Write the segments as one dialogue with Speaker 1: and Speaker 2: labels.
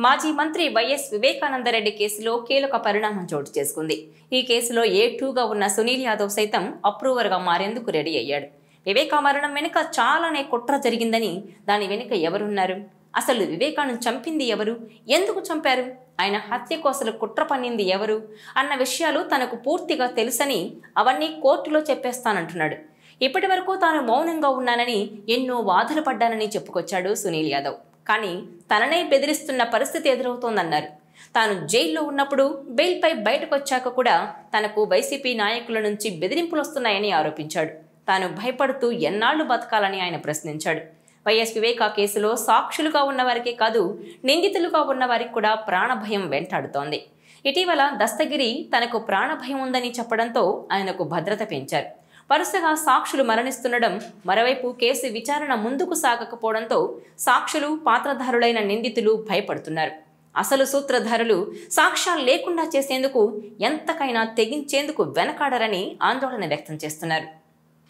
Speaker 1: మాజీ మంత్రి వైఎస్ వివేకానందరెడ్డి కేసులో కీలక పరిణామం చోటు చేసుకుంది. ఈ కేసులో A2గా ఉన్న సునీల్ యాదవ్ సైతం అప్రూవర్గా మారేందుకు రెడీ అయ్యాడు. వివేకా మరణం వెనుక చాలానే కుట్ర జరిగిందని, దాని వెనుక ఎవరున్నారు, అసలు వివేకాను చంపింది ఎవరు, ఎందుకు చంపారు, ఆయన హత్యకు అసలు కుట్ర పన్నింది ఎవరు అన్న విషయాలు తనకు పూర్తిగా తెలుసని అవన్నీ కోర్టులో చెప్పేస్తానంటున్నాడు. ఇప్పటి వరకు తాను మౌనంగా ఉన్నానని, ఎన్నో బాధలు పడ్డానని చెప్పుకొచ్చాడు సునీల్ యాదవ్. కానీ తననే బెదిరిస్తున్న పరిస్థితి ఎదురవుతోందన్నారు. తాను జైల్లో ఉన్నప్పుడు బెయిల్పై బయటకు వచ్చాక కూడా తనకు వైసీపీ నాయకుల నుంచి బెదిరింపులు వస్తున్నాయని ఆరోపించాడు. తాను భయపడుతూ ఎన్నాళ్లు బతకాలని ఆయన ప్రశ్నించాడు. వైఎస్ వివేకా కేసులో సాక్షులుగా ఉన్నవారికే కాదు, నిందితులుగా ఉన్నవారికి కూడా ప్రాణభయం వెంటాడుతోంది. ఇటీవల దస్తగిరి తనకు ప్రాణభయం ఉందని చెప్పడంతో ఆయనకు భద్రత పెంచారు. వరుసగా సాక్షులు మరణిస్తుండడం, మరోవైపు కేసు విచారణ ముందుకు సాగకపోవడంతో సాక్షులు, పాత్రధారులైన నిందితులు భయపడుతున్నారు. అసలు సూత్రధారులు సాక్ష్యాలు లేకుండా చేసేందుకు ఎంతకైనా తెగించేందుకు వెనకాడరని ఆందోళన వ్యక్తం చేస్తున్నారు.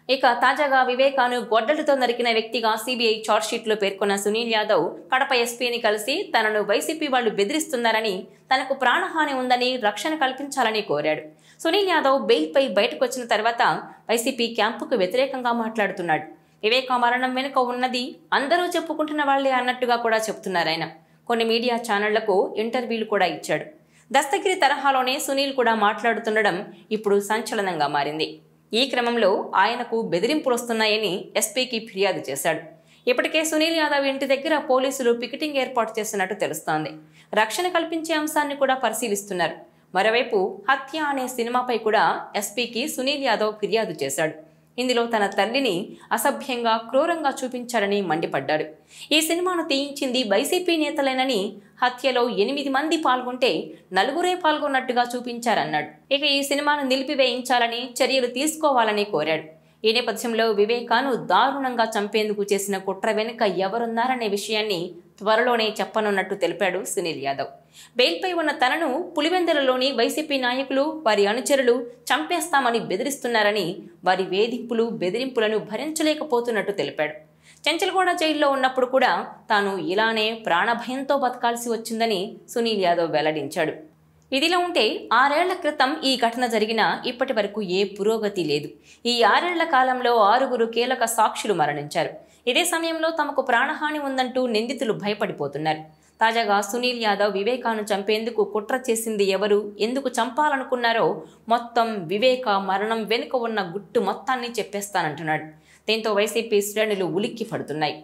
Speaker 1: ఇక తాజాగా వివేకాను గొడ్డలితో నరికిన వ్యక్తిగా సిబిఐ ఛార్జ్షీట్లో పేర్కొన్న సునీల్ యాదవ్ కడప ఎస్పీని కలిసి తనను వైసీపీ వాళ్లు బెదిరిస్తున్నారని, తనకు ప్రాణహాని ఉందని, రక్షణ కల్పించాలని కోరాడు. సునీల్ యాదవ్ బెయిల్పై బయటకు వచ్చిన తర్వాత వైసీపీ క్యాంపుకు వ్యతిరేకంగా మాట్లాడుతున్నాడు. వివేకా మరణం వెనుక ఉన్నది అందరూ చెప్పుకుంటున్న వాళ్లే అన్నట్టుగా కూడా చెప్తున్నారాయన. కొన్ని మీడియా ఛానళ్లకు ఇంటర్వ్యూలు కూడా ఇచ్చాడు. దస్తగిరి తరహాలోనే సునీల్ కూడా మాట్లాడుతుండడం ఇప్పుడు సంచలనంగా మారింది. ఈ క్రమంలో ఆయనకు బెదిరింపులు వస్తున్నాయని ఎస్పీకి ఫిర్యాదు చేశాడు. ఇప్పటికే సునీల్ యాదవ్ ఇంటి దగ్గర పోలీసులు పికెటింగ్ ఏర్పాటు చేస్తున్నట్టు తెలుస్తోంది. రక్షణ కల్పించే అంశాన్ని కూడా పరిశీలిస్తున్నారు. మరోవైపు హత్య అనే సినిమాపై కూడా ఎస్పీకి సునీల్ యాదవ్ ఫిర్యాదు చేశాడు. ఇందులో తన తల్లిని అసభ్యంగా, క్రూరంగా చూపించాడని మండిపడ్డాడు. ఈ సినిమాను తీయించింది వైసీపీ నేతలేనని, హత్యలో 8 మంది పాల్గొంటే 4 పాల్గొన్నట్టుగా చూపించారన్నాడు. ఇక ఈ సినిమాను నిలిపివేయించాలని, చర్యలు తీసుకోవాలని కోరాడు. ఈ నేపథ్యంలో వివేకాను దారుణంగా చంపేందుకు చేసిన కుట్ర వెనుక ఎవరున్నారనే విషయాన్ని త్వరలోనే చెప్పనున్నట్టు తెలిపాడు సునీల్ యాదవ్. బెయిల్పై ఉన్న తనను పులివెందులలోని వైసీపీ నాయకులు, వారి అనుచరులు చంపేస్తామని బెదిరిస్తున్నారని, వారి వేధింపులు, బెదిరింపులను భరించలేకపోతున్నట్టు తెలిపాడు. చెంచల్గూడ జైల్లో ఉన్నప్పుడు కూడా తాను ఇలానే ప్రాణభయంతో బతకాల్సి వచ్చిందని సునీల్ యాదవ్ వెల్లడించాడు. ఇదిలా ఉంటే 6 ఏళ్ల క్రితం ఈ ఘటన జరిగినా ఇప్పటి వరకు ఏ పురోగతి లేదు. ఈ 6 ఏళ్ల కాలంలో 6 కీలక సాక్షులు మరణించారు. ఇదే సమయంలో తమకు ప్రాణహాని ఉందంటూ నిందితులు భయపడిపోతున్నారు. తాజాగా సునీల్ యాదవ్ వివేకాను చంపేందుకు కుట్ర చేసింది ఎవరు, ఎందుకు చంపాలనుకున్నారో మొత్తం వివేకా మరణం వెనుక ఉన్న గుట్టు మొత్తాన్ని చెప్పేస్తానంటున్నాడు. దీంతో వైసీపీ శ్రేణులు ఉలిక్కి పడుతున్నాయి.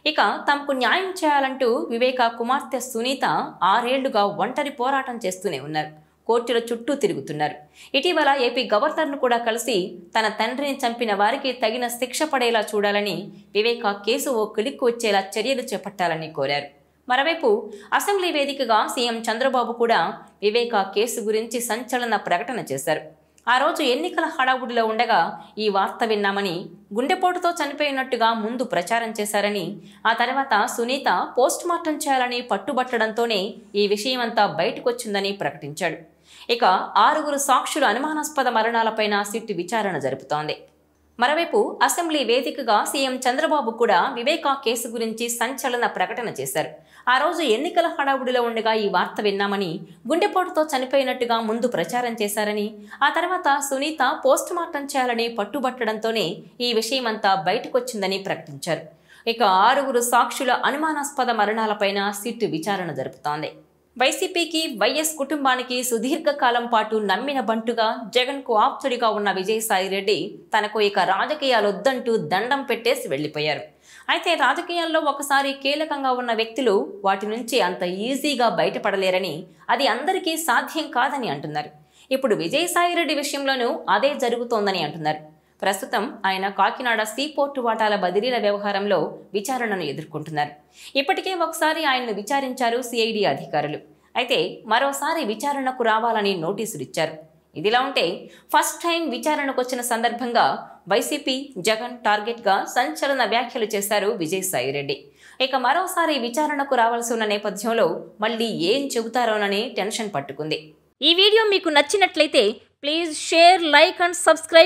Speaker 1: ఇక తమకు న్యాయం చేయాలంటూ వివేకా కుమార్తె సునీత 6 ఏళ్లుగా ఒంటరి పోరాటం చేస్తూనే ఉన్నారు. కోర్టుల చుట్టూ తిరుగుతున్నారు. ఇటీవల ఏపీ గవర్నర్ను కూడా కలిసి తన తండ్రిని చంపిన వారికి తగిన శిక్ష పడేలా చూడాలని, వివేకా కేసు ఓ కొలిక్కు వచ్చేలా చర్యలు చేపట్టాలని కోరారు. మరోవైపు అసెంబ్లీ వేదికగా సీఎం చంద్రబాబు కూడా వివేకా కేసు గురించి సంచలన ప్రకటన చేశారు. ఆ రోజు ఎన్నికల హడావుడిలో ఉండగా ఈ వార్త విన్నామని, గుండెపోటుతో చనిపోయినట్టుగా ముందు ప్రచారం చేశారని, ఆ తర్వాత సునీత పోస్టుమార్టం చేయాలని పట్టుబట్టడంతోనే ఈ విషయమంతా బయటకొచ్చిందని ప్రకటించాడు. ఇక 6 సాక్షుల అనుమానాస్పద మరణాలపైన సిట్ విచారణ జరుపుతోంది. మరోవైపు అసెంబ్లీ వేదికగా సీఎం చంద్రబాబు కూడా వివేకా కేసు గురించి సంచలన ప్రకటన చేశారు. ఆ రోజు ఎన్నికల హడావుడిలో ఉండగా ఈ వార్త విన్నామని, గుండెపోటుతో చనిపోయినట్టుగా ముందు ప్రచారం చేశారని, ఆ తర్వాత సునీత పోస్టుమార్టం చేయాలని పట్టుబట్టడంతోనే ఈ విషయమంతా బయటకొచ్చిందని ప్రకటించారు. ఇక 6 సాక్షుల అనుమానాస్పద మరణాలపైన సిట్ విచారణ జరుపుతోంది. వైసీపీకి, వైఎస్ కుటుంబానికి సుదీర్ఘకాలం పాటు నమ్మిన బంటుగా, జగన్కు ఆప్తుడిగా ఉన్న విజయసాయిరెడ్డి తనకు ఇక రాజకీయాలొద్దంటూ దండం పెట్టేసి వెళ్లిపోయారు. అయితే రాజకీయాల్లో ఒకసారి కీలకంగా ఉన్న వ్యక్తులు వాటి నుంచి అంత ఈజీగా బయటపడలేరని, అది అందరికీ సాధ్యం కాదని అంటున్నారు. ఇప్పుడు విజయసాయిరెడ్డి విషయంలోనూ అదే జరుగుతోందని అంటున్నారు. ప్రస్తుతం ఆయన కాకినాడ సీపోర్టు వాటాల బదిలీల వ్యవహారంలో విచారణను ఎదుర్కొంటున్నారు. ఇప్పటికే ఒకసారి ఆయన్ను విచారించారు సిఐడి అధికారులు. అయితే మరోసారి విచారణకు రావాలని నోటీసులు ఇచ్చారు. ఇదిలా ఉంటే ఫస్ట్ టైం విచారణకు వచ్చిన సందర్భంగా వైసీపీ, జగన్ టార్గెట్గా సంచలన వ్యాఖ్యలు చేశారు విజయసాయిరెడ్డి. ఇక మరోసారి విచారణకు రావాల్సి ఉన్న నేపథ్యంలో మళ్ళీ ఏం చెబుతారోనని టెన్షన్ పట్టుకుంది. ఈ వీడియో మీకు నచ్చినట్లయితే please share, like and subscribe.